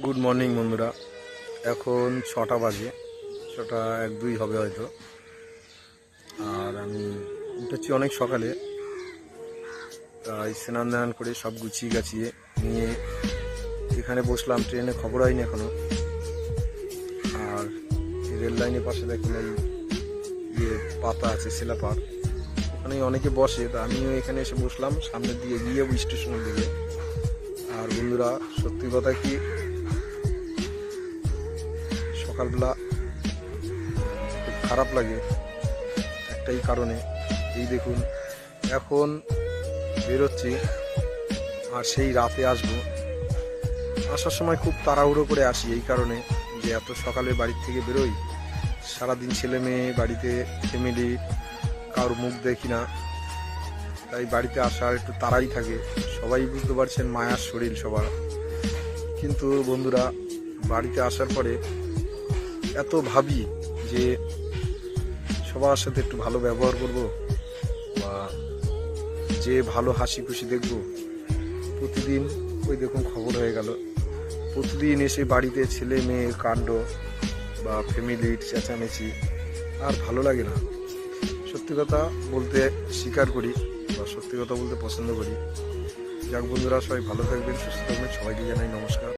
Good morning বন্ধুরা। এখন 6টা বাজে, 6টা 1-2 হবে হয়তো। আর আমি উঠেছি অনেক সকালে, তাই স্নান ধান করে সব গুছিয়ে গাছিয়ে নিয়ে এখানে বসলাম। ট্রেনে খবর হয়নি এখনো। আর রেল লাইনের পাশে দেখুন এই পাতা আছে, শিলাপাড়, ওখানে অনেকে বসে, তা আমিও এখানে এসে বসলাম সামনের দিকে গিয়ে স্টেশনের দিকে। আর বন্ধুরা, সত্যি কথা কি, সকালবেলা খুব খারাপ লাগে একটাই কারণে। এই দেখুন, এখন বেরোচ্ছি আর সেই রাতে আসবো। আসার সময় খুব তাড়াহুড়ো করে আসি এই কারণে যে এত সকালে বাড়ির থেকে বেরোই, সারাদিন ছেলে মেয়ে বাড়িতে, ফ্যামিলি, কারোর মুখ দেখি না, তাই বাড়িতে আসার একটু তাড়াই থাকে। সবাই বুঝতে পারছেন, মায়ার শরীর সবার। কিন্তু বন্ধুরা, বাড়িতে আসার পরে এত ভাবি যে সবার সাথে একটু ভালো ব্যবহার করব, বা যে ভালো হাসি খুশি দেখব। প্রতিদিন ওই দেখুন খবর হয়ে গেল, প্রতিদিন এসে বাড়িতে ছেলে মেয়ের কাণ্ড বা ফ্যামিলির চেঁচামেচি, আর ভালো লাগে না। সত্যি কথা বলতে স্বীকার করি, বা সত্যি কথা বলতে পছন্দ করি। যাক বন্ধুরা, সবাই ভালো থাকবেন, সুস্থ থাকবেন, সবাইকে জানাই নমস্কার।